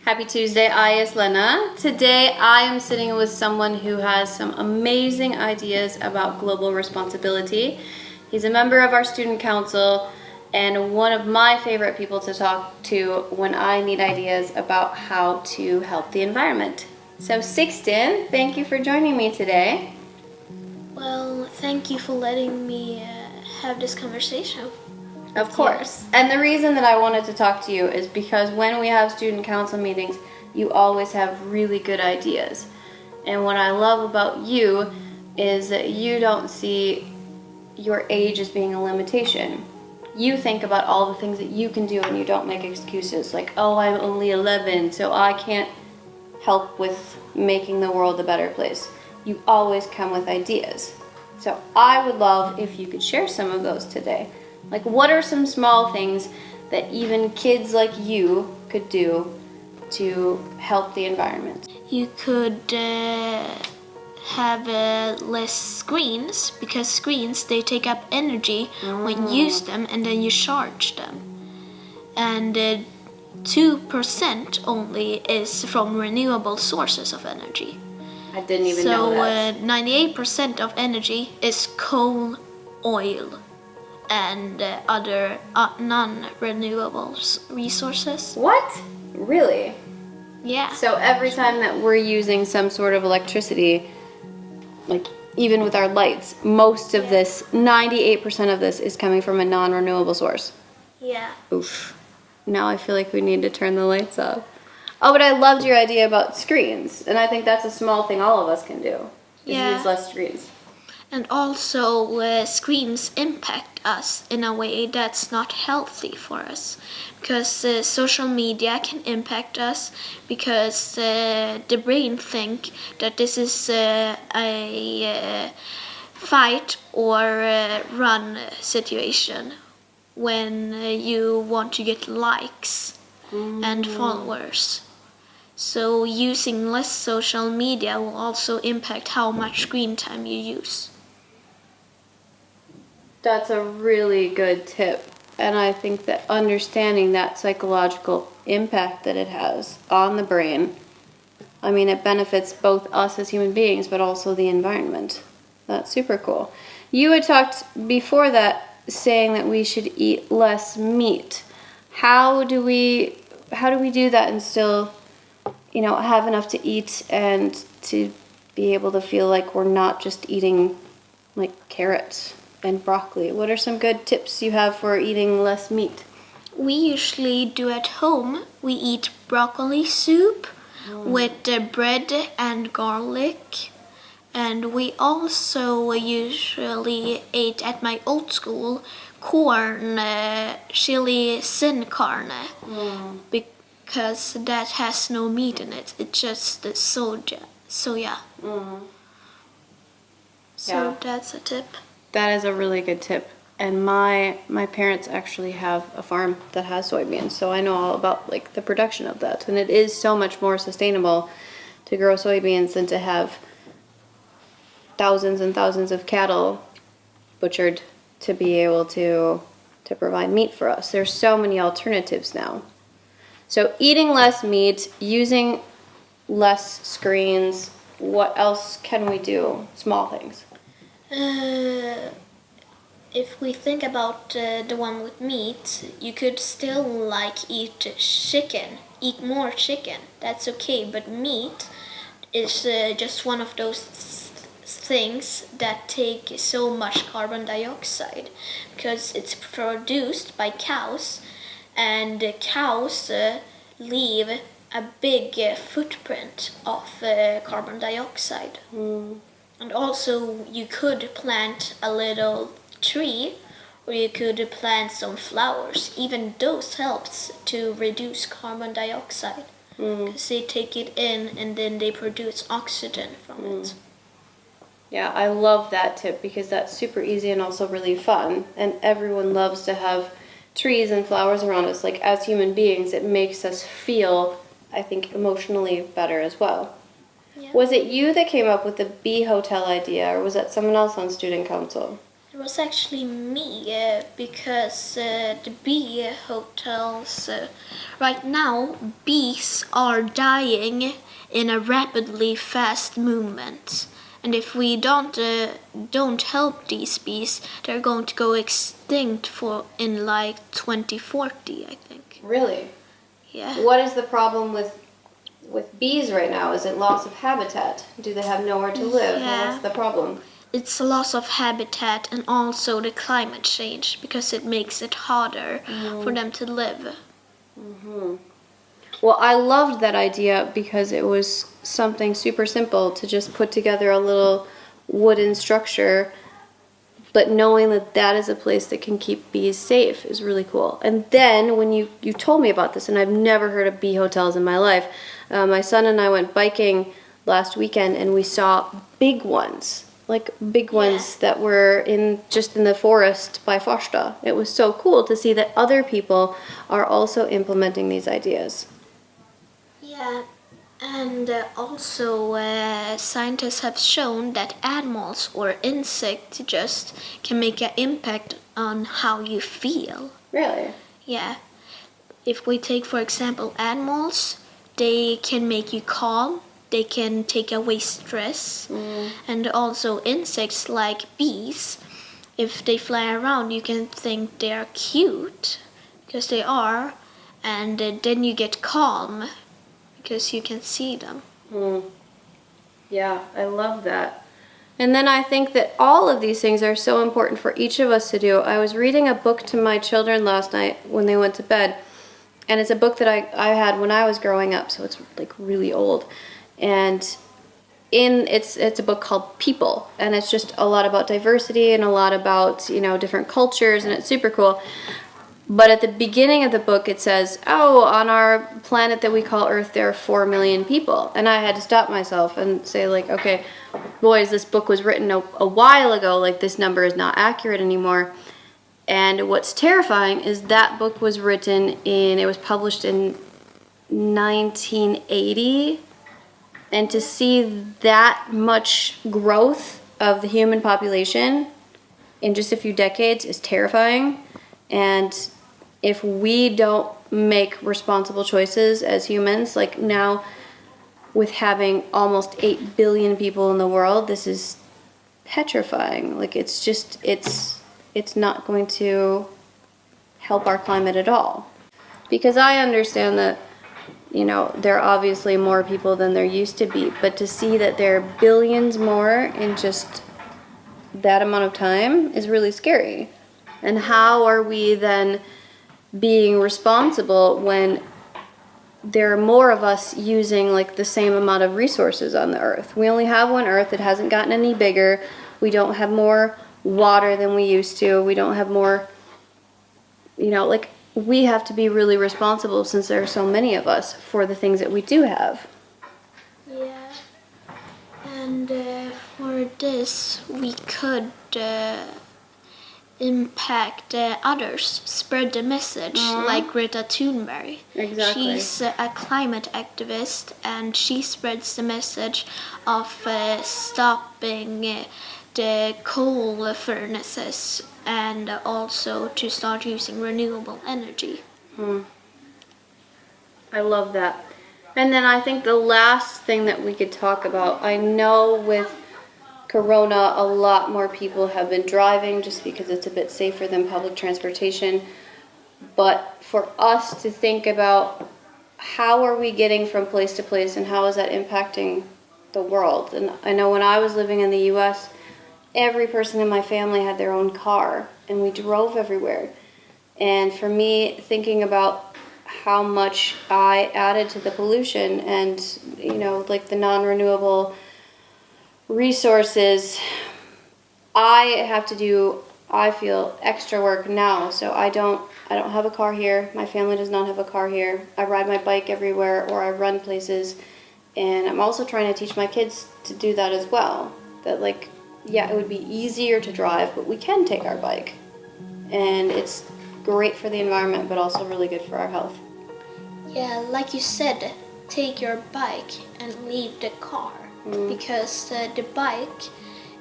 Happy Tuesday, IES Länna. Today I am sitting with someone who has some amazing ideas about global responsibility. He's a member of our student council and one of my favorite people to talk to when I need ideas about how to help the environment. So Sixten, thank you for joining me today. Well, thank you for letting me have this conversation. Of course. And the reason that I wanted to talk to you is because when we have student council meetings, you always have really good ideas. And what I love about you is that you don't see your age as being a limitation. You think about all the things that you can do and you don't make excuses like, oh, I'm only 11, so I can't help with making the world a better place. You always come with ideas. So I would love if you could share some of those today. Like, what are some small things that even kids like you could do to help the environment? You could have less screens, because screens, they take up energy when you use them and then you charge them. And 2% only is from renewable sources of energy. I didn't even know that. So 98% of energy is coal, oil, and other non-renewable resources. What? Really? Yeah. So every time that we're using some sort of electricity, like even with our lights, most of this, 98% of this is coming from a non-renewable source. Yeah. Oof. Now I feel like we need to turn the lights off. Oh, but I loved your idea about screens, and I think that's a small thing all of us can do. Use less screens. And also screens impact us in a way that's not healthy for us, because social media can impact us because the brain think that this is a fight or run situation when you want to get likes and followers. So using less social media will also impact how much screen time you use. That's a really good tip. And I think that understanding that psychological impact that it has on the brain, I mean, it benefits both us as human beings, but also the environment. That's super cool. You had talked before that saying that we should eat less meat. How do we do that and still, have enough to eat and to be able to feel like we're not just eating like carrots and broccoli? What are some good tips you have for eating less meat? We usually do at home. We eat broccoli soup with bread and garlic. And we also usually ate at my old school corn, chili sin carne, because that has no meat in it. It's just the soya. So that's a tip. That is a really good tip. And my parents actually have a farm that has soybeans, so I know all about like the production of that. And it is so much more sustainable to grow soybeans than to have thousands and thousands of cattle butchered to be able to provide meat for us. There's so many alternatives now. So eating less meat, using less screens, what else can we do? Small things. If we think about the one with meat, you could still eat chicken, eat more chicken. That's okay, but meat is just one of those things that take so much carbon dioxide because it's produced by cows, and cows leave a big footprint of carbon dioxide. And also you could plant a little tree, or you could plant some flowers. Even those helps to reduce carbon dioxide because they take it in and then they produce oxygen from it. Yeah, I love that tip because that's super easy and also really fun. And everyone loves to have trees and flowers around us. Like, as human beings, it makes us feel, I think, emotionally better as well. Yeah. Was it you that came up with the bee hotel idea, or was that someone else on student council? It It was actually me because the bee hotels right now bees are dying in a rapidly fast movement, and if we don't help these bees, they're going to go extinct in like 2040, I think. Really? Yeah. What is the problem with bees right now? Is it loss of habitat? Do they have nowhere to live? Yeah. What's the problem? It's a loss of habitat and also the climate change because it makes it harder for them to live. Well, I loved that idea because it was something super simple to just put together a little wooden structure, but knowing that that is a place that can keep bees safe is really cool. And then when you told me about this, and I've never heard of bee hotels in my life, my son and I went biking last weekend and we saw big ones. Like big ones that were just in the forest by Farsta. It was so cool to see that other people are also implementing these ideas. Yeah, and also scientists have shown that animals or insects just can make an impact on how you feel. Really? Yeah. If we take, for example, animals, they can make you calm. They can take away stress. And also insects like bees, if they fly around, you can think they are cute, because they are, and then you get calm, because you can see them. Yeah, I love that. And then I think that all of these things are so important for each of us to do. I was reading a book to my children last night when they went to bed, and it's a book that I had when I was growing up, so it's like really old. And it's a book called People, and it's just a lot about diversity and a lot about, different cultures, and it's super cool. But at the beginning of the book it says, on our planet that we call Earth there are 4 million people. And I had to stop myself and say, like, okay, boys, this book was written a while ago, like this number is not accurate anymore. And what's terrifying is that book was it was published in 1980. And to see that much growth of the human population in just a few decades is terrifying. And if we don't make responsible choices as humans, like now with having almost 8 billion people in the world, this is petrifying. Like it's not going to help our climate at all. Because I understand that there are obviously more people than there used to be, but to see that there are billions more in just that amount of time is really scary. And how are we then being responsible when there are more of us using like the same amount of resources on the earth? We only have one earth. It hasn't gotten any bigger. We don't have more water than we used to. We don't have more, we have to be really responsible since there are so many of us for the things that we do have. Yeah, and for this we could impact others, spread the message, like Greta Thunberg. Exactly. She's a climate activist, and she spreads the message of stopping the coal furnaces and also to start using renewable energy. I love that. And then I think the last thing that we could talk about, I know with Corona, a lot more people have been driving just because it's a bit safer than public transportation. But for us to think about how are we getting from place to place and how is that impacting the world? And I know when I was living in the US, every person in my family had their own car and we drove everywhere. And for me, thinking about how much I added to the pollution and, like the non-renewable resources, I feel extra work now. So I don't have a car here. My family does not have a car here. I ride my bike everywhere or I run places. And I'm also trying to teach my kids to do that as well. That it would be easier to drive, but we can take our bike. And it's great for the environment, but also really good for our health. Yeah, like you said, take your bike and leave the car. Because the bike,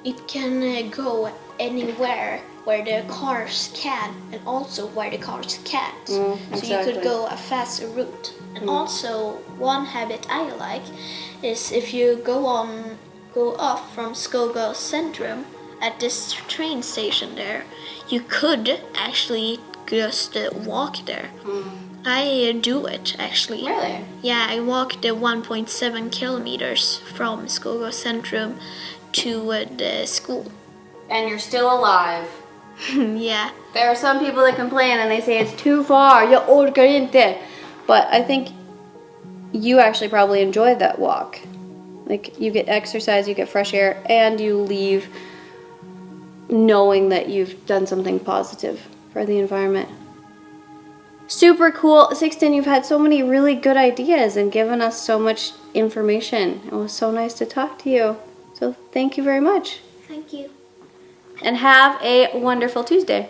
it can go anywhere where the cars can and also where the cars can't. So you exactly. could go a faster route. And also one habit I like is if you go off from Skoga Centrum at this train station there, you could actually just walk there. I do it actually. Really? Yeah, I walk the 1.7 kilometers from Skoga Centrum to the school. And you're still alive. Yeah. There are some people that complain and they say it's too far, jag orkar inte. But I think you actually probably enjoyed that walk. Like, you get exercise, you get fresh air, and you leave knowing that you've done something positive for the environment. Super cool. Sixten, you've had so many really good ideas and given us so much information. It was so nice to talk to you. So thank you very much. Thank you. And have a wonderful Tuesday.